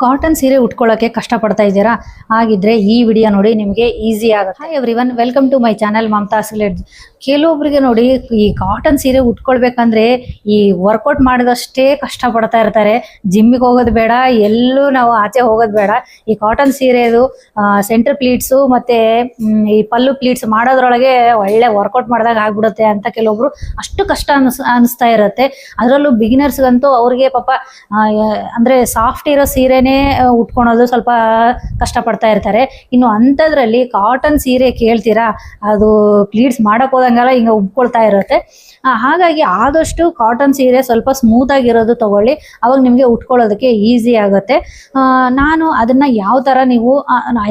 Cotton ಸೀರೆ ಉಟ್ಕೊಳ್ಳೋಕೆ ಕಷ್ಟಪಡ್ತಾ ಇದ್ದೀರಾ? ಹಾಗಿದ್ರೆ ಈ ವಿಡಿಯೋ ನೋಡಿ ನಿಮಗೆ ಈಸಿ ಆಗುತ್ತೆ. Hi everyone, welcome to my channel Mamata ಸಿಲೆಡ್ಜ್. ಕೆಲವೊಬ್ಬರಿಗೆ ನೋಡಿ ಈ ಕಾಟನ್ ಸೀರೆ ಉಟ್ಕೊಳ್ಬೇಕಂದ್ರೆ ಈ ವರ್ಕೌಟ್ ಮಾಡಿದಷ್ಟೇ ಕಷ್ಟಪಡ್ತಾ ಇರ್ತಾರೆ. ಜಿಮ್ಮಿಗೆ ಹೋಗೋದು ಬೇಡ, ಎಲ್ಲೂ ನಾವು ಆಚೆ ಹೋಗೋದು ಬೇಡ. ಈ ಕಾಟನ್ ಸೀರೆದು ಸೆಂಟರ್ ಪ್ಲೀಟ್ಸು ಮತ್ತೆ ಈ ಪಲ್ಲು ಪ್ಲೀಟ್ಸ್ ಮಾಡೋದ್ರೊಳಗೆ ಒಳ್ಳೆ ವರ್ಕೌಟ್ ಮಾಡಿದಾಗ ಆಗ್ಬಿಡುತ್ತೆ ಅಂತ ಕೆಲವೊಬ್ರು ಅಷ್ಟು ಕಷ್ಟ ಅನಿಸ್ತಾ ಇರುತ್ತೆ. ಅದರಲ್ಲೂ ಬಿಗಿನರ್ಸ್ಗಂತೂ ಅವ್ರಿಗೆ ಪಾಪ ಅಂದ್ರೆ ಸಾಫ್ಟ್ ಇರೋ ಸೀರೆನೇ ಉಟ್ಕೊಳೋದು ಸ್ವಲ್ಪ ಕಷ್ಟಪಡ್ತಾ ಇರ್ತಾರೆ. ಇನ್ನು ಅಂಥದ್ರಲ್ಲಿ ಕಾಟನ್ ಸೀರೆ ಕೇಳ್ತೀರಾ, ಅದು ಪ್ಲೀಟ್ಸ್ ಮಾಡಕ್ ಹೋದಂಗೆಲ್ಲ ಹಿಂಗ ಉಬ್ಕೊಳ್ತಾ ಇರುತ್ತೆ. ಹಾಗಾಗಿ ಆದಷ್ಟು ಕಾಟನ್ ಸೀರೆ ಸ್ವಲ್ಪ ಸ್ಮೂತ್ ಆಗಿರೋದು ತಗೊಳ್ಳಿ, ಅವಾಗ ನಿಮಗೆ ಉಟ್ಕೊಳ್ಳೋದಕ್ಕೆ ಈಸಿ ಆಗುತ್ತೆ. ನಾನು ಅದನ್ನ ಯಾವ ತರ ನೀವು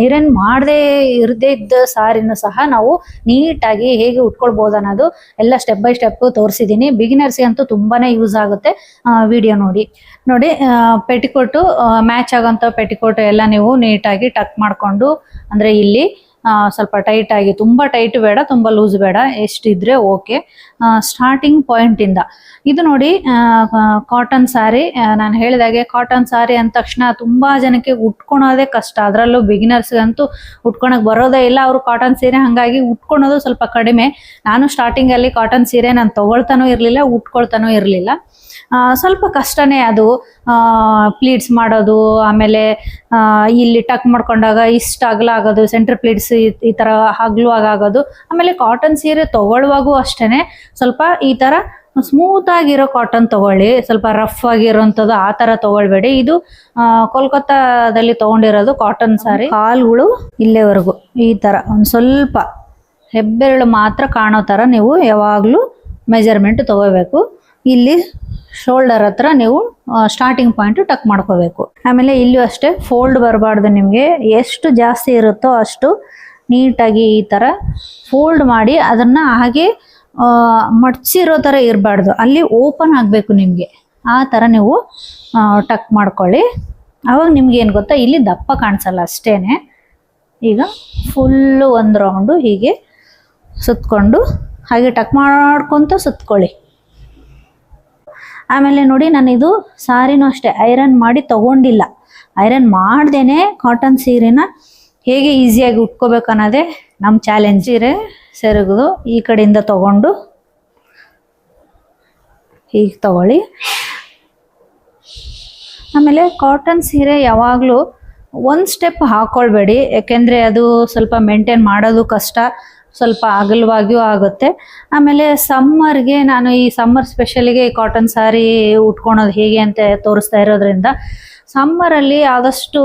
ಐರನ್ ಮಾಡದೇ ಇರದೇ ಇದ್ದ ಸಾರಿನೂ ಸಹ ನಾವು ನೀಟಾಗಿ ಹೇಗೆ ಉಟ್ಕೊಳ್ಬೋದು ಅನ್ನೋದು ಎಲ್ಲ ಸ್ಟೆಪ್ ಬೈ ಸ್ಟೆಪ್ ತೋರಿಸಿದ್ದೀನಿ. ಬಿಗಿನರ್ಸ್ಗೆ ಅಂತೂ ತುಂಬಾನೇ ಯೂಸ್ ಆಗುತ್ತೆ. ವಿಡಿಯೋ ನೋಡಿ ಪೆಟಿಕೋಟು ಮ್ಯಾಚ್ ಆಗೋಂಥ ಪೆಟಿಕೋಟು ಎಲ್ಲ ನೀವು ನೀಟಾಗಿ ಟಕ್ ಮಾಡಿಕೊಂಡು, ಅಂದರೆ ಇಲ್ಲಿ ಸ್ವಲ್ಪ ಟೈಟ್ ಆಗಿ, ತುಂಬ ಟೈಟ್ ಬೇಡ, ತುಂಬ ಲೂಸ್ ಬೇಡ, ಎಷ್ಟಿದ್ರೆ ಓಕೆ. ಸ್ಟಾರ್ಟಿಂಗ್ ಪಾಯಿಂಟಿಂದ ಇದು ನೋಡಿ ಕಾಟನ್ ಸ್ಯಾರಿ. ನಾನು ಹೇಳಿದಾಗೆ ಕಾಟನ್ ಸ್ಯಾರಿ ಅಂದ ತಕ್ಷಣ ತುಂಬ ಜನಕ್ಕೆ ಉಟ್ಕೊಳೋದೇ ಕಷ್ಟ. ಅದರಲ್ಲೂ ಬಿಗಿನರ್ಸ್ಗಂತೂ ಉಟ್ಕೊಳಕ್ಕೆ ಬರೋದೇ ಇಲ್ಲ ಅವರು ಕಾಟನ್ ಸೀರೆ. ಹಾಗಾಗಿ ಉಟ್ಕೊಳೋದು ಸ್ವಲ್ಪ ಕಡಿಮೆ. ನಾನು ಸ್ಟಾರ್ಟಿಂಗಲ್ಲಿ ಕಾಟನ್ ಸೀರೆ ನಾನು ತೊಗೊಳ್ತಾನೂ ಇರಲಿಲ್ಲ, ಉಟ್ಕೊಳ್ತಾನೂ ಇರಲಿಲ್ಲ. ಸ್ವಲ್ಪ ಕಷ್ಟನೇ ಅದು ಪ್ಲೀಟ್ಸ್ ಮಾಡೋದು. ಆಮೇಲೆ ಇಲ್ಲಿ ಟಕ್ ಮಾಡ್ಕೊಂಡಾಗ ಇಷ್ಟು ಅಗಲ ಆಗೋದು, ಸೆಂಟರ್ ಪ್ಲೀಟ್ಸ್ ಈ ಥರ ಹಗ್ಲುವಾಗೋದು. ಆಮೇಲೆ ಕಾಟನ್ ಸೀರೆ ತೊಗೊಳ್ಳುವಾಗೂ ಅಷ್ಟೇ ಸ್ವಲ್ಪ ಈ ಥರ ಸ್ಮೂತ್ ಆಗಿರೋ ಕಾಟನ್ ತಗೊಳ್ಳಿ, ಸ್ವಲ್ಪ ರಫ್ ಆಗಿರೋಂಥದ್ದು ಆ ಥರ ತಗೊಳ್ಬೇಡಿ. ಇದು ಕೋಲ್ಕತ್ತಾದಲ್ಲಿ ತೊಗೊಂಡಿರೋದು ಕಾಟನ್ ಸ್ಯಾರಿ. ಕಾಲುಗಳು ಇಲ್ಲೇವರೆಗೂ ಈ ಥರ ಒಂದು ಸ್ವಲ್ಪ ಹೆಬ್ಬೆರಳು ಮಾತ್ರ ಕಾಣೋ ಥರ ನೀವು ಯಾವಾಗಲೂ ಮೆಜರ್ಮೆಂಟ್ ತಗೋಬೇಕು. ಇಲ್ಲಿ ಶೋಲ್ಡರ್ ಹತ್ರ ನೀವು ಸ್ಟಾರ್ಟಿಂಗ್ ಪಾಯಿಂಟ್ ಟಕ್ ಮಾಡ್ಕೋಬೇಕು. ಆಮೇಲೆ ಇಲ್ಲೂ ಅಷ್ಟೇ ಫೋಲ್ಡ್ ಬರಬಾರ್ದು. ನಿಮಗೆ ಎಷ್ಟು ಜಾಸ್ತಿ ಇರುತ್ತೋ ಅಷ್ಟು ನೀಟಾಗಿ ಈ ಥರ ಫೋಲ್ಡ್ ಮಾಡಿ ಅದನ್ನು ಹಾಗೆ ಮಡ್ಚಿರೋ ಥರ ಇರಬಾರ್ದು, ಅಲ್ಲಿ ಓಪನ್ ಆಗಬೇಕು ನಿಮಗೆ. ಆ ಥರ ನೀವು ಟಕ್ ಮಾಡ್ಕೊಳ್ಳಿ. ಆವಾಗ ನಿಮ್ಗೆ ಏನು ಗೊತ್ತಾ, ಇಲ್ಲಿ ದಪ್ಪ ಕಾಣಿಸಲ್ಲ ಅಷ್ಟೇ. ಈಗ ಫುಲ್ಲು ಒಂದು ರೌಂಡು ಹೀಗೆ ಸುತ್ತಕೊಂಡು ಹಾಗೆ ಟಕ್ ಮಾಡ್ಕೊತ ಸುತ್ಕೊಳ್ಳಿ. ಆಮೇಲೆ ನೋಡಿ, ನಾನು ಇದು ಸಾರಿನೂ ಅಷ್ಟೇ ಐರನ್ ಮಾಡಿ ತಗೊಂಡಿಲ್ಲ. ಐರನ್ ಮಾಡ್ದೇನೆ ಕಾಟನ್ ಸೀರೆನ ಹೇಗೆ ಈಸಿಯಾಗಿ ಉಟ್ಕೋಬೇಕು ಅನ್ನೋದೇ ನಮ್ಮ ಚಾಲೆಂಜ್. ಸೀರೆ ಸೆರಗು ಈ ಕಡೆಯಿಂದ ತಗೊಂಡು ಹೀಗೆ ತಗೊಳ್ಳಿ. ಆಮೇಲೆ ಕಾಟನ್ ಸೀರೆ ಯಾವಾಗಲೂ ಒಂದು ಸ್ಟೆಪ್ ಹಾಕ್ಕೊಳ್ಬೇಡಿ, ಯಾಕೆಂದರೆ ಅದು ಸ್ವಲ್ಪ ಮೇಂಟೈನ್ ಮಾಡೋದು ಕಷ್ಟ, ಸ್ವಲ್ಪ ಅಗಲವಾಗಿಯೂ ಆಗುತ್ತೆ. ಆಮೇಲೆ ಸಮ್ಮರ್ಗೆ ನಾನು ಈ ಸಮ್ಮರ್ ಸ್ಪೆಷಲಿಗೆ ಈ ಕಾಟನ್ ಸ್ಯಾರಿ ಉಟ್ಕೊಳೋದು ಹೇಗೆ ಅಂತ ತೋರಿಸ್ತಾ ಇರೋದ್ರಿಂದ, ಸಮ್ಮರಲ್ಲಿ ಆದಷ್ಟು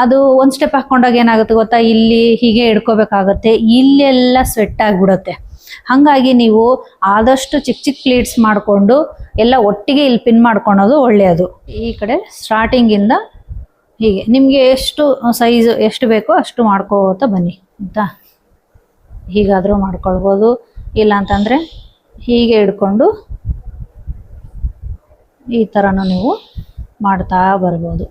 ಅದು ಒಂದು ಸ್ಟೆಪ್ ಹಾಕ್ಕೊಂಡಾಗ ಏನಾಗುತ್ತೆ ಗೊತ್ತಾ, ಇಲ್ಲಿ ಹೀಗೆ ಹಿಡ್ಕೋಬೇಕಾಗತ್ತೆ, ಇಲ್ಲೆಲ್ಲ ಸ್ವೆಟ್ ಆಗಿಬಿಡುತ್ತೆ. ಹಾಗಾಗಿ ನೀವು ಆದಷ್ಟು ಚಿಕ್ಕ ಚಿಕ್ಕ ಪ್ಲೀಟ್ಸ್ ಮಾಡಿಕೊಂಡು ಎಲ್ಲ ಒಟ್ಟಿಗೆ ಇಲ್ಲಿ ಪಿನ್ ಮಾಡ್ಕೊಳೋದು ಒಳ್ಳೆಯದು. ಈ ಕಡೆ ಸ್ಟಾರ್ಟಿಂಗಿಂದ ಹೀಗೆ ನಿಮಗೆ ಎಷ್ಟು ಸೈಜು ಎಷ್ಟು ಬೇಕೋ ಅಷ್ಟು ಮಾಡ್ಕೋತಾ ಬನ್ನಿ ಆಯಿತಾ. ಹೀಗಾದರೂ ಮಾಡ್ಕೊಳ್ಬೋದು, ಇಲ್ಲ ಅಂತಂದರೆ ಹೀಗೆ ಹಿಡ್ಕೊಂಡು ಈ ಥರನೂ ನೀವು ಮಾಡ್ತಾ ಬರ್ಬೋದು.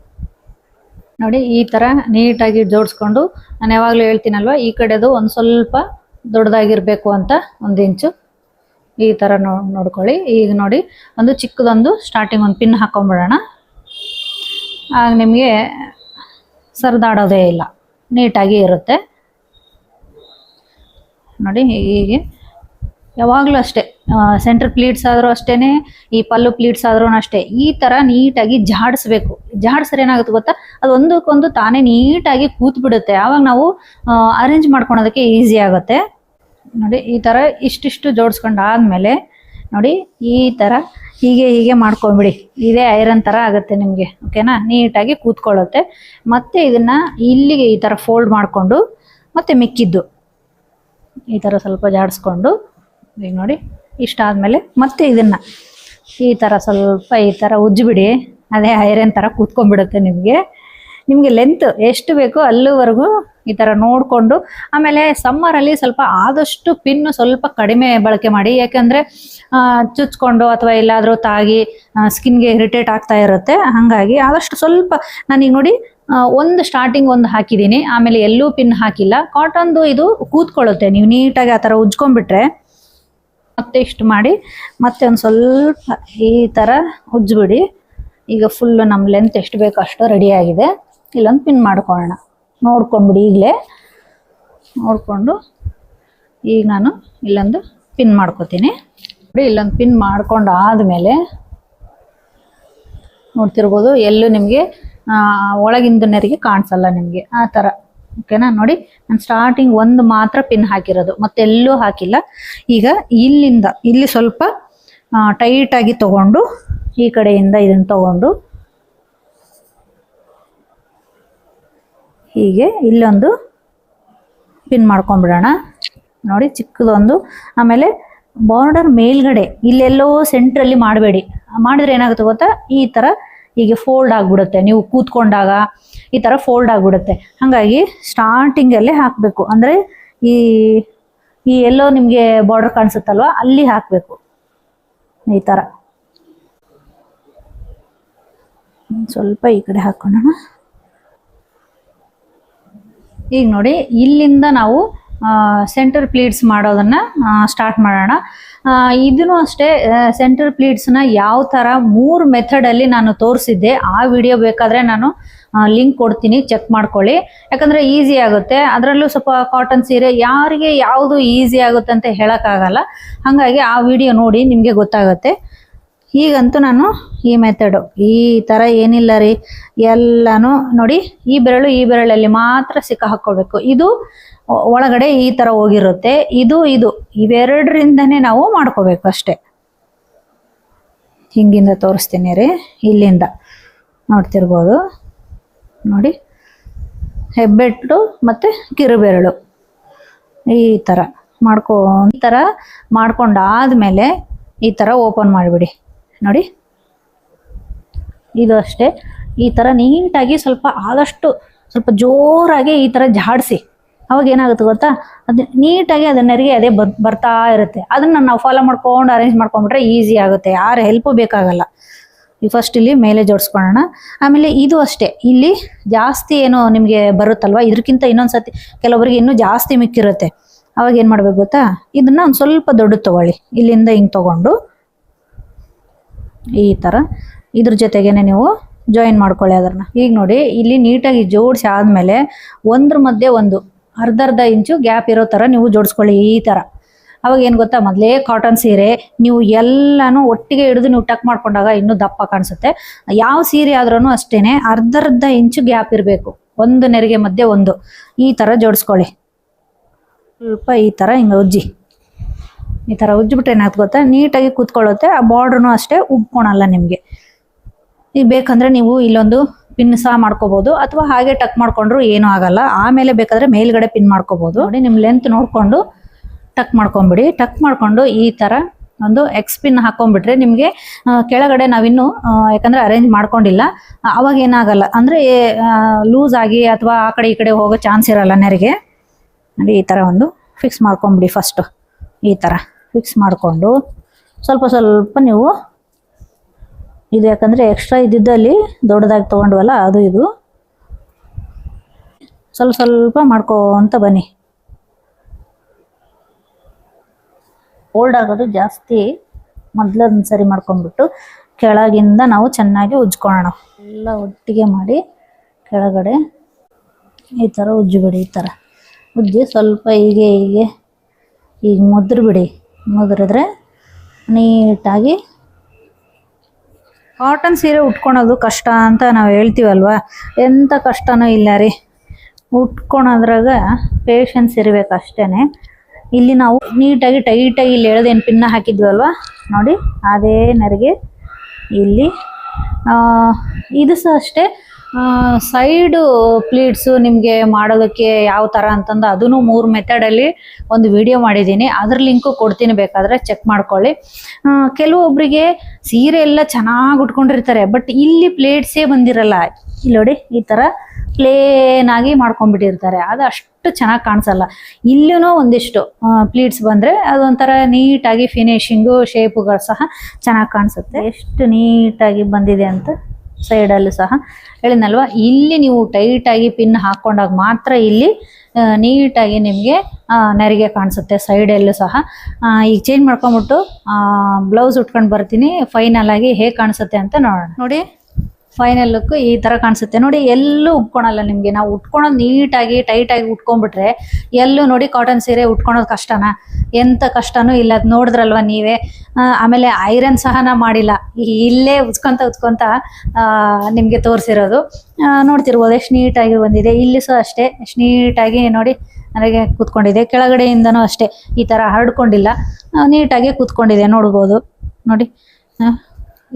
ನೋಡಿ ಈ ಥರ ನೀಟಾಗಿ ಜೋಡಿಸ್ಕೊಂಡು, ನಾನು ಯಾವಾಗಲೂ ಹೇಳ್ತೀನಲ್ವ, ಈ ಕಡೆದು ಒಂದು ಸ್ವಲ್ಪ ದೊಡ್ಡದಾಗಿರಬೇಕು ಅಂತ 1 ಇಂಚು ಈ ಥರ ನೋಡ್ಕೊಳ್ಳಿ. ಈಗ ನೋಡಿ ಒಂದು ಚಿಕ್ಕದೊಂದು ಸ್ಟಾರ್ಟಿಂಗ್ ಒಂದು ಪಿನ್ ಹಾಕೊಂಡ್ಬಿಡೋಣ. ಆಗ ನಿಮಗೆ ಸರಿದಾಡೋದೇ ಇಲ್ಲ, ನೀಟಾಗಿ ಇರುತ್ತೆ. ನೋಡಿ ಹೀಗೆ ಯಾವಾಗಲೂ ಅಷ್ಟೇ, ಸೆಂಟರ್ ಪ್ಲೀಟ್ಸ್ ಆದರೂ ಅಷ್ಟೇ, ಈ ಪಲ್ಲು ಪ್ಲೀಟ್ಸ್ ಆದ್ರೂ ಅಷ್ಟೇ, ಈ ಥರ ನೀಟಾಗಿ ಜಾಡಿಸ್ಬೇಕು. ಜಾಡಿಸ್ರೆ ಏನಾಗುತ್ತೆ ಗೊತ್ತಾ, ಅದು ಒಂದಕ್ಕೊಂದು ತಾನೇ ನೀಟಾಗಿ ಕೂತ್ಬಿಡುತ್ತೆ. ಆವಾಗ ನಾವು ಅರೇಂಜ್ ಮಾಡ್ಕೊಳೋದಕ್ಕೆ ಈಸಿ ಆಗುತ್ತೆ. ನೋಡಿ ಈ ಥರ ಇಷ್ಟಿಷ್ಟು ಜೋಡಿಸ್ಕೊಂಡು ಆದಮೇಲೆ ನೋಡಿ ಈ ಥರ ಹೀಗೆ ಮಾಡ್ಕೊಂಬಿಡಿ. ಇದೇ ಐರನ್ ಥರ ಆಗುತ್ತೆ ನಿಮಗೆ, ಓಕೆನಾ. ನೀಟಾಗಿ ಕೂತ್ಕೊಳ್ಳುತ್ತೆ. ಮತ್ತು ಇದನ್ನು ಇಲ್ಲಿಗೆ ಈ ಥರ ಫೋಲ್ಡ್ ಮಾಡಿಕೊಂಡು ಮತ್ತೆ ಮಿಕ್ಕಿದ್ದು ಈ ಥರ ಸ್ವಲ್ಪ ಜಾಡಿಸ್ಕೊಂಡು, ಈಗ ನೋಡಿ ಇಷ್ಟಾದಮೇಲೆ ಮತ್ತೆ ಇದನ್ನು ಈ ಥರ ಸ್ವಲ್ಪ ಈ ಥರ ಉಜ್ಜಿಬಿಡಿ. ಅದೇ ಐರನ್ ಥರ ಕೂತ್ಕೊಂಡ್ಬಿಡುತ್ತೆ ನಿಮಗೆ ಲೆಂತ್ ಎಷ್ಟು ಬೇಕೋ ಅಲ್ಲಿವರೆಗೂ ಈ ಥರ ನೋಡಿಕೊಂಡು. ಆಮೇಲೆ ಸಮ್ಮರಲ್ಲಿ ಸ್ವಲ್ಪ ಆದಷ್ಟು ಪಿನ್ನು ಸ್ವಲ್ಪ ಕಡಿಮೆ ಬಳಕೆ ಮಾಡಿ, ಯಾಕೆಂದರೆ ಚುಚ್ಕೊಂಡು ಅಥವಾ ಎಲ್ಲಾದರೂ ತಾಗಿ ಸ್ಕಿನ್ಗೆ ಇರಿಟೇಟ್ ಆಗ್ತಾ ಇರುತ್ತೆ. ಹಾಗಾಗಿ ಆದಷ್ಟು ಸ್ವಲ್ಪ, ನಾನೀಗ ನೋಡಿ ಒಂದು ಸ್ಟಾರ್ಟಿಂಗ್ ಒಂದು ಹಾಕಿದ್ದೀನಿ, ಆಮೇಲೆ ಎಲ್ಲೂ ಪಿನ್ ಹಾಕಿಲ್ಲ. ಕಾಟನ್ದು ಇದು ಕೂತ್ಕೊಳ್ಳುತ್ತೆ, ನೀವು ನೀಟಾಗಿ ಆ ಥರ ಉಜ್ಕೊಂಡ್ಬಿಟ್ರೆ ಮತ್ತೆ ಇಷ್ಟು ಮಾಡಿ ಮತ್ತೆ ಒಂದು ಸ್ವಲ್ಪ ಈ ಥರ ಉಜ್ಜಿಬಿಡಿ. ಈಗ ಫುಲ್ ನಮ್ಮ ಲೆಂತ್ ಎಷ್ಟು ಬೇಕು ಅಷ್ಟು ರೆಡಿ ಆಗಿದೆ. ಇಲ್ಲೊಂದು ಪಿನ್ ಮಾಡ್ಕೊಳ್ಳೋಣ. ನೋಡ್ಕೊಂಡ್ಬಿಡಿ ಈಗಲೇ ನೋಡಿಕೊಂಡು ಈಗ ನಾನು ಇಲ್ಲೊಂದು ಪಿನ್ ಮಾಡ್ಕೋತೀನಿ. ಇಲ್ಲೊಂದು ಪಿನ್ ಮಾಡ್ಕೊಂಡು ಆದಮೇಲೆ ನೋಡ್ತಿರ್ಬೋದು, ಎಲ್ಲೂ ನಿಮಗೆ ಒಳಗಿಂದ ನೆರಿಗೆ ಕಾಣಿಸಲ್ಲ ನಿಮಗೆ, ಆ ಥರ. ಓಕೆನಾ? ನೋಡಿ, ನಾನು ಸ್ಟಾರ್ಟಿಂಗ್ ಒಂದು ಮಾತ್ರ ಪಿನ್ ಹಾಕಿರೋದು, ಮತ್ತೆಲ್ಲೂ ಹಾಕಿಲ್ಲ. ಈಗ ಇಲ್ಲಿ ಸ್ವಲ್ಪ ಟೈಟಾಗಿ ತಗೊಂಡು ಈ ಕಡೆಯಿಂದ ಇದನ್ನು ತಗೊಂಡು ಹೀಗೆ ಇಲ್ಲೊಂದು ಪಿನ್ ಮಾಡ್ಕೊಂಡ್ಬಿಡೋಣ. ನೋಡಿ, ಚಿಕ್ಕದೊಂದು. ಆಮೇಲೆ ಬಾರ್ಡರ್ ಮೇಲ್ಗಡೆ ಇಲ್ಲೆಲ್ಲೋ ಸೆಂಟ್ರಲ್ಲಿ ಮಾಡಬೇಡಿ. ಮಾಡಿದ್ರೆ ಏನಾಗುತ್ತೆ ಗೊತ್ತಾ, ಈ ಥರ ಹೀಗೆ ಫೋಲ್ಡ್ ಆಗಿಬಿಡುತ್ತೆ. ನೀವು ಕೂತ್ಕೊಂಡಾಗ ಈ ಥರ ಫೋಲ್ಡ್ ಆಗಿಬಿಡುತ್ತೆ. ಹಾಗಾಗಿ ಸ್ಟಾರ್ಟಿಂಗಲ್ಲೇ ಹಾಕಬೇಕು. ಅಂದರೆ ಈ ಎಲ್ಲೋ ನಿಮಗೆ ಬಾರ್ಡರ್ ಕಾಣಿಸುತ್ತಲ್ವ, ಅಲ್ಲಿ ಹಾಕಬೇಕು. ಈ ಥರ ಸ್ವಲ್ಪ ಈ ಕಡೆ ಹಾಕೋಣ. ಈಗ ನೋಡಿ, ಇಲ್ಲಿಂದ ನಾವು ಸೆಂಟರ್ ಪ್ಲೀಟ್ಸ್ ಮಾಡೋದನ್ನು ಸ್ಟಾರ್ಟ್ ಮಾಡೋಣ. ಇದನ್ನು ಅಷ್ಟೇ, ಸೆಂಟರ್ ಪ್ಲೀಟ್ಸ್ನ ಯಾವ ಥರ 3 ಮೆಥಡಲ್ಲಿ ನಾನು ತೋರಿಸಿದ್ದೆ. ಆ ವಿಡಿಯೋ ಬೇಕಾದರೆ ನಾನು ಲಿಂಕ್ ಕೊಡ್ತೀನಿ, ಚೆಕ್ ಮಾಡ್ಕೊಳ್ಳಿ. ಯಾಕಂದರೆ ಈಸಿ ಆಗುತ್ತೆ. ಅದರಲ್ಲೂ ಸ್ವಲ್ಪ ಕಾಟನ್ ಸೀರೆ ಯಾರಿಗೆ ಯಾವುದು ಈಸಿ ಆಗುತ್ತೆ ಅಂತ ಹೇಳೋಕ್ಕಾಗಲ್ಲ. ಹಾಗಾಗಿ ಆ ವಿಡಿಯೋ ನೋಡಿ, ನಿಮಗೆ ಗೊತ್ತಾಗುತ್ತೆ. ಈಗಂತೂ ನಾನು ಈ ಮೆಥಡು ಈ ಥರ ಏನಿಲ್ಲ ರೀ, ಎಲ್ಲನೂ ನೋಡಿ, ಈ ಬೆರಳಲ್ಲಿ ಮಾತ್ರ ಸಿಕ್ಕ ಹಾಕ್ಕೊಳ್ಬೇಕು. ಇದು ಒಳಗಡೆ ಈ ಥರ ಹೋಗಿರುತ್ತೆ. ಇದು ಇವೆರಡರಿಂದನೇ ನಾವು ಮಾಡ್ಕೋಬೇಕು ಅಷ್ಟೇ. ಹಿಂಗಿಂದ ತೋರಿಸ್ತೀನಿ ರೀ, ಇಲ್ಲಿಂದ ನೋಡ್ತಿರ್ಬೋದು. ನೋಡಿ, ಹೆಬ್ಬೆಟ್ಟು ಮತ್ತು ಕಿರುಬೆರಳು ಈ ಥರ ಮಾಡ್ಕೊಂಡಾದ್ಮೇಲೆ ಈ ಥರ ಓಪನ್ ಮಾಡಿಬಿಡಿ. ನೋಡಿ, ಇದು ಅಷ್ಟೇ. ಈ ಥರ ನೀಟಾಗಿ ಆದಷ್ಟು ಸ್ವಲ್ಪ ಜೋರಾಗಿ ಈ ಥರ ಜಾಡಿಸಿ. ಅವಾಗ ಏನಾಗುತ್ತೆ ಗೊತ್ತಾ, ಅದು ನೀಟಾಗಿ ಅದನ್ನೆರಿಗೆ ಅದೇ ಬರ್ತಾ ಇರುತ್ತೆ. ಅದನ್ನು ನಾವು ಫಾಲೋ ಮಾಡ್ಕೊಂಡು ಅರೇಂಜ್ ಮಾಡ್ಕೊಂಡ್ಬಿಟ್ರೆ ಈಸಿ ಆಗುತ್ತೆ. ಯಾರು ಹೆಲ್ಪು ಬೇಕಾಗಲ್ಲ. ಈ ಫಸ್ಟ್ ಇಲ್ಲಿ ಮೇಲೆ ಜೋಡಿಸ್ಕೊಳ್ಳೋಣ. ಆಮೇಲೆ ಇದು ಅಷ್ಟೇ, ಇಲ್ಲಿ ಜಾಸ್ತಿ ಏನೋ ನಿಮಗೆ ಬರುತ್ತಲ್ವ, ಇದಕ್ಕಿಂತ ಇನ್ನೊಂದ್ಸತಿ ಕೆಲವೊಬ್ಬರಿಗೆ ಇನ್ನೂ ಜಾಸ್ತಿ ಮಿಕ್ಕಿರುತ್ತೆ. ಅವಾಗ ಏನು ಮಾಡ್ಬೇಕು ಗೊತ್ತಾ, ಇದನ್ನು ಒಂದು ಸ್ವಲ್ಪ ದೊಡ್ಡದು ತೊಗೊಳ್ಳಿ. ಇಲ್ಲಿಂದ ಹಿಂಗೆ ತೊಗೊಂಡು ಈ ಥರ ಇದ್ರ ಜೊತೆಗೇನೆ ನೀವು ಜಾಯಿನ್ ಮಾಡ್ಕೊಳ್ಳಿ ಅದನ್ನು. ಈಗ ನೋಡಿ, ಇಲ್ಲಿ ನೀಟಾಗಿ ಜೋಡಿಸಿ ಆದಮೇಲೆ ಒಂದ್ರ ಮಧ್ಯೆ ಒಂದು ಅರ್ಧ ಇಂಚು ಗ್ಯಾಪ್ ಇರೋ ಥರ ನೀವು ಜೋಡಿಸ್ಕೊಳ್ಳಿ ಈ ಥರ. ಅವಾಗ ಏನು ಗೊತ್ತಾ, ಮೊದಲೇ ಕಾಟನ್ ಸೀರೆ ನೀವು ಎಲ್ಲನೂ ಒಟ್ಟಿಗೆ ಹಿಡಿದು ನೀವು ಟಕ್ ಮಾಡ್ಕೊಂಡಾಗ ಇನ್ನೂ ದಪ್ಪ ಕಾಣಿಸುತ್ತೆ. ಯಾವ ಸೀರೆ ಆದ್ರೂ ಅಷ್ಟೇ ಅರ್ಧ ಇಂಚು ಗ್ಯಾಪ್ ಇರಬೇಕು. ಒಂದು ನೆರಿಗೆ ಮಧ್ಯೆ ಒಂದು ಈ ಥರ ಜೋಡಿಸ್ಕೊಳ್ಳಿ. ಸ್ವಲ್ಪ ಈ ಥರ ಹಿಂಗೆ ಈ ಥರ ಉಜ್ಜಿಬಿಟ್ರೆ ಏನಾಗ್ತದೆ ಗೊತ್ತಾ, ನೀಟಾಗಿ ಕೂತ್ಕೊಳ್ಳುತ್ತೆ. ಆ ಬಾರ್ಡ್ರೂ ಅಷ್ಟೇ ಉಬ್ಕೊಳಲ್ಲ ನಿಮಗೆ. ಈಗ ಬೇಕಂದರೆ ನೀವು ಇಲ್ಲೊಂದು ಪಿನ್ ಸಹ ಮಾಡ್ಕೋಬೋದು, ಅಥವಾ ಹಾಗೆ ಟಕ್ ಮಾಡ್ಕೊಂಡ್ರು ಏನೂ ಆಗಲ್ಲ. ಆಮೇಲೆ ಬೇಕಾದರೆ ಮೇಲ್ಗಡೆ ಪಿನ್ ಮಾಡ್ಕೋಬೋದು. ನೋಡಿ, ನಿಮ್ಮ ಲೆಂತ್ ನೋಡಿಕೊಂಡು ಟಕ್ ಮಾಡ್ಕೊಂಬಿಡಿ. ಟಕ್ ಮಾಡಿಕೊಂಡು ಈ ಥರ ಒಂದು ಎಕ್ಸ್ ಪಿನ್ ಹಾಕೊಂಡ್ಬಿಟ್ರೆ ನಿಮಗೆ ಕೆಳಗಡೆ ನಾವಿನ್ನೂ ಯಾಕಂದರೆ ಅರೇಂಜ್ ಮಾಡ್ಕೊಂಡಿಲ್ಲ, ಅವಾಗ ಏನಾಗಲ್ಲ. ಅಂದರೆ ಲೂಸ್ ಆಗಿ ಅಥವಾ ಆ ಕಡೆ ಈ ಕಡೆ ಹೋಗೋ ಚಾನ್ಸ್ ಇರಲ್ಲ ನೆರಿಗೆ. ನೋಡಿ, ಈ ಥರ ಒಂದು ಫಿಕ್ಸ್ ಮಾಡ್ಕೊಂಬಿಡಿ. ಫಸ್ಟು ಈ ಥರ ಫಿಕ್ಸ್ ಮಾಡಿಕೊಂಡು ಸ್ವಲ್ಪ ನೀವು ಇದು, ಯಾಕಂದರೆ ಎಕ್ಸ್ಟ್ರಾ ಇದ್ದಿದ್ದಲ್ಲಿ ದೊಡ್ಡದಾಗಿ ತೊಗೊಂಡ್ವಲ್ಲ, ಅದು ಇದು ಸ್ವಲ್ಪ ಮಾಡ್ಕೊಂತ ಬನ್ನಿ. ಫೋಲ್ಡ್ ಆಗೋದು ಜಾಸ್ತಿ ಮೊದಲೊಂದು ಸರಿ ಮಾಡ್ಕೊಂಡ್ಬಿಟ್ಟು ಕೆಳಗಿಂದ ನಾವು ಚೆನ್ನಾಗಿ ಉಜ್ಕೊಳ್ಳೋಣ. ಎಲ್ಲ ಒಟ್ಟಿಗೆ ಮಾಡಿ ಕೆಳಗಡೆ ಈ ಥರ ಉಜ್ಜಿಬಿಡಿ. ಈ ಥರ ಉಜ್ಜಿ ಸ್ವಲ್ಪ ಹೀಗೆ ಈಗ ಮುದ್ರಿಬಿಡಿ. ಮುದ್ರಿದ್ರೆ ನೀಟಾಗಿ. ಕಾಟನ್ ಸೀರೆ ಉಟ್ಕೊಳೋದು ಕಷ್ಟ ಅಂತ ನಾವು ಹೇಳ್ತೀವಲ್ವ, ಎಂಥ ಕಷ್ಟನೂ ಇಲ್ಲ ರೀ. ಉಟ್ಕೊಳೋದ್ರಾಗ ಪೇಷನ್ಸ್ ಇರಬೇಕು ಅಷ್ಟೇ. ಇಲ್ಲಿ ನಾವು ನೀಟಾಗಿ ಟೈಟಾಗಿ ಇಲ್ಲಿ ಎಳೆದೇನು ಪಿನ್ನ ಹಾಕಿದ್ವಲ್ವ, ನೋಡಿ ಅದೇ ನೆರಿಗೆ ಇಲ್ಲಿ. ಇದು ಸಹ ಅಷ್ಟೇ, ಸೈಡು ಪ್ಲೀಟ್ಸು ನಿಮಗೆ ಮಾಡೋದಕ್ಕೆ ಯಾವ ಥರ ಅಂತಂದು ಅದನ್ನು 3 ಮೆಥಡಲ್ಲಿ ಒಂದು ವಿಡಿಯೋ ಮಾಡಿದ್ದೀನಿ. ಅದ್ರ ಲಿಂಕು ಕೊಡ್ತೀನಿ, ಬೇಕಾದರೆ ಚೆಕ್ ಮಾಡ್ಕೊಳ್ಳಿ. ಕೆಲವೊಬ್ಬರಿಗೆ ಸೀರೆ ಎಲ್ಲ ಚೆನ್ನಾಗಿ ಉಟ್ಕೊಂಡಿರ್ತಾರೆ, ಬಟ್ ಇಲ್ಲಿ ಪ್ಲೇಟ್ಸೇ ಬಂದಿರಲ್ಲ. ಇಲ್ಲಿ ನೋಡಿ, ಈ ಥರ ಪ್ಲೇನ್ ಆಗಿ ಮಾಡ್ಕೊಂಡ್ಬಿಟ್ಟಿರ್ತಾರೆ. ಅದು ಅಷ್ಟು ಚೆನ್ನಾಗಿ ಕಾಣಿಸಲ್ಲ. ಇಲ್ಲೂ ಒಂದಿಷ್ಟು ಪ್ಲೀಟ್ಸ್ ಬಂದರೆ ಅದೊಂಥರ ನೀಟಾಗಿ ಫಿನಿಶಿಂಗು ಶೇಪುಗಳು ಸಹ ಚೆನ್ನಾಗಿ ಕಾಣಿಸುತ್ತೆ. ಎಷ್ಟು ನೀಟಾಗಿ ಬಂದಿದೆ ಅಂತ ಸೈಡಲ್ಲೂ ಸಹ ಹೇಳಿದ್ನಲ್ವ. ಇಲ್ಲಿ ನೀವು ಟೈಟಾಗಿ ಪಿನ್ ಹಾಕ್ಕೊಂಡಾಗ ಮಾತ್ರ ಇಲ್ಲಿ ನೀಟಾಗಿ ನಿಮಗೆ ನೆರಿಗೆ ಕಾಣಿಸುತ್ತೆ. ಸೈಡಲ್ಲೂ ಸಹ ಈಗ ಚೇಂಜ್ ಮಾಡ್ಕೊಂಬಿಟ್ಟು ಬ್ಲೌಸ್ ಉಟ್ಕೊಂಡು ಬರ್ತೀನಿ. ಫೈನಲ್ ಆಗಿ ಹೇಗೆ ಕಾಣಿಸುತ್ತೆ ಅಂತ ನೋಡೋಣ. ನೋಡಿ, ಫೈನಲ್ ಲುಕ್ ಈ ತರ ಕಾಣಿಸುತ್ತೆ ನೋಡಿ. ಎಲ್ಲೂ ಉಟ್ಕೊಳಲ್ಲ ನಿಮ್ಗೆ. ನಾವು ಉಟ್ಕೊಳೋದು ನೀಟಾಗಿ ಟೈಟಾಗಿ ಉಟ್ಕೊಂಡ್ಬಿಟ್ರೆ ಎಲ್ಲೂ ನೋಡಿ ಕಾಟನ್ ಸೀರೆ ಉಟ್ಕೊಳೋದು ಕಷ್ಟನಾ? ಎಂತ ಕಷ್ಟನೂ ಇಲ್ಲ. ಅದು ನೋಡಿದ್ರಲ್ವ ನೀವೇ. ಆಮೇಲೆ ಐರನ್ ಸಹನ ಮಾಡಿಲ್ಲ, ಇಲ್ಲೇ ಉಚ್ಕೊಂತ ನಿಮ್ಗೆ ತೋರಿಸಿರೋದು ನೋಡ್ತಿರ್ಬೋದು. ಎಷ್ಟು ನೀಟಾಗಿ ಬಂದಿದೆ. ಇಲ್ಲಿ ಸಹ ಅಷ್ಟೇ ಎಷ್ಟು ನೀಟಾಗಿ ನೋಡಿ ನನಗೆ ಕೂತ್ಕೊಂಡಿದೆ. ಕೆಳಗಡೆಯಿಂದನೂ ಅಷ್ಟೇ ಈ ತರ ಹರಡ್ಕೊಂಡಿಲ್ಲ, ನೀಟಾಗಿ ಕೂತ್ಕೊಂಡಿದೆ ನೋಡ್ಬೋದು ನೋಡಿ.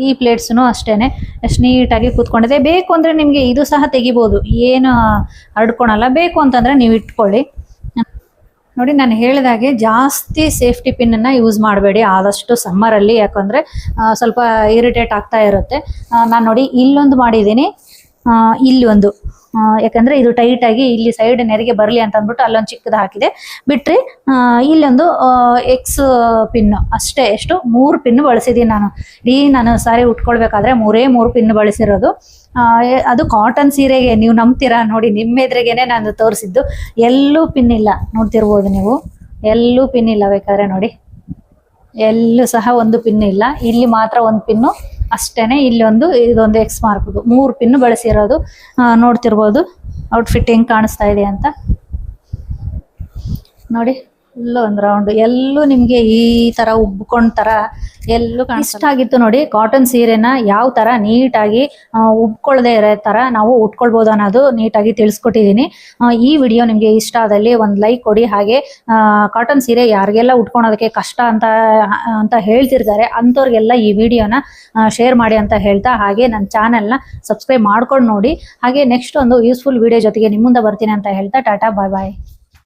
ಈ ಪ್ಲೇಟ್ಸ್ನು ಅಷ್ಟೇನೆ ಎಷ್ಟು ನೀಟಾಗಿ ಕೂತ್ಕೊಂಡಿದೆ. ಬೇಕು ಅಂದ್ರೆ ನಿಮ್ಗೆ ಇದು ಸಹ ತೆಗಿಬೋದು, ಏನು ಹರಡ್ಕೊಳಲ್ಲ. ಬೇಕು ಅಂತಂದ್ರೆ ನೀವು ಇಟ್ಕೊಳ್ಳಿ ನೋಡಿ. ನಾನು ಹೇಳಿದಾಗೆ ಜಾಸ್ತಿ ಸೇಫ್ಟಿ ಪಿನ್ ಅನ್ನ ಯೂಸ್ ಮಾಡಬೇಡಿ ಆದಷ್ಟು ಸಮ್ಮರಲ್ಲಿ, ಯಾಕಂದ್ರೆ ಸ್ವಲ್ಪ ಇರಿಟೇಟ್ ಆಗ್ತಾ ಇರುತ್ತೆ. ನಾನು ನೋಡಿ ಇಲ್ಲೊಂದು ಮಾಡಿದ್ದೀನಿ, ಇಲ್ಲಿ ಒಂದು, ಯಾಕಂದ್ರೆ ಇದು ಟೈಟ್ ಆಗಿ ಇಲ್ಲಿ ಸೈಡ್ ನೆರಿಗೆ ಬರಲಿ ಅಂತ ಅಂದ್ಬಿಟ್ಟು ಅಲ್ಲೊಂದು ಚಿಕ್ಕದು ಹಾಕಿದೆ. ಬಿಟ್ರೆ ಇಲ್ಲೊಂದು ಎಕ್ಸ್ ಪಿನ್ ಅಷ್ಟೇ. ಎಷ್ಟು 3 ಪಿನ್ ಬಳಸಿದ್ದೀನಿ ನಾನು ಸಾರಿ ಉಟ್ಕೊಳ್ಬೇಕಾದ್ರೆ 3 ಪಿನ್ ಬಳಸಿರೋದು. ಅದು ಕಾಟನ್ ಸೀರೆಗೆ. ನೀವು ನಂಬ್ತೀರಾ ನೋಡಿ, ನಿಮ್ಮ ಎದುರಿಗೇನೆ ನಾನು ತೋರಿಸಿದ್ದು. ಎಲ್ಲೂ ಪಿನ್ ಇಲ್ಲ, ನೋಡ್ತಿರ್ಬೋದು ನೀವು. ಎಲ್ಲೂ ಪಿನ್ ಇಲ್ಲ, ಬೇಕಾದ್ರೆ ನೋಡಿ. ಎಲ್ಲೂ ಸಹ ಒಂದು ಪಿನ್ ಇಲ್ಲ. ಇಲ್ಲಿ ಮಾತ್ರ ಒಂದು ಪಿನ್ನು ಅಷ್ಟೇನೆ. ಇಲ್ಲೊಂದು, ಇದೊಂದು ಎಕ್ಸ್ ಮಾರ್ಕ್ದು 3 ಪಿನ್ ಬಳಸಿರೋದು. ನೋಡ್ತಿರ್ಬೋದು ಔಟ್ಫಿಟ್ ಹೆಂಗ್ ಕಾಣಿಸ್ತಾ ಇದೆ ಅಂತ ನೋಡಿ. ಫುಲ್ಲು ಒಂದು ರೌಂಡ್ ಎಲ್ಲೂ ನಿಮ್ಗೆ ಈ ತರ ಉಬ್ಕೊಂಡ್ ತರ ಎಲ್ಲೂ ಇಷ್ಟ ಆಗಿತ್ತು ನೋಡಿ. ಕಾಟನ್ ಸೀರೆನ ಯಾವ ತರ ನೀಟಾಗಿ ಉಬ್ಕೊಳ್ದೆ ಇರೋ ತರ ನಾವು ಉಟ್ಕೊಳ್ಬೋದು ಅನ್ನೋದು ನೀಟಾಗಿ ತಿಳಿಸ್ಕೊಟ್ಟಿದ್ದೀನಿ. ಈ ವಿಡಿಯೋ ನಿಮ್ಗೆ ಇಷ್ಟ ಆದಲ್ಲಿ ಒಂದು ಲೈಕ್ ಕೊಡಿ. ಹಾಗೆ ಕಾಟನ್ ಸೀರೆ ಯಾರಿಗೆಲ್ಲ ಉಟ್ಕೊಳೋದಕ್ಕೆ ಕಷ್ಟ ಅಂತ ಹೇಳ್ತಿರ್ತಾರೆ ಅಂಥವ್ರಿಗೆಲ್ಲ ಈ ವಿಡಿಯೋನ ಶೇರ್ ಮಾಡಿ ಅಂತ ಹೇಳ್ತಾ, ಹಾಗೆ ನನ್ನ ಚಾನೆಲ್ನ ಸಬ್ಸ್ಕ್ರೈಬ್ ಮಾಡ್ಕೊಂಡು ನೋಡಿ. ಹಾಗೆ ನೆಕ್ಸ್ಟ್ ಒಂದು ಯೂಸ್ಫುಲ್ ವಿಡಿಯೋ ಜೊತೆಗೆ ನಿಮ್ಮ ಮುಂದೆ ಬರ್ತೀನಿ ಅಂತ ಹೇಳ್ತಾ ಟಾಟಾ ಬಾಯ್ ಬಾಯ್.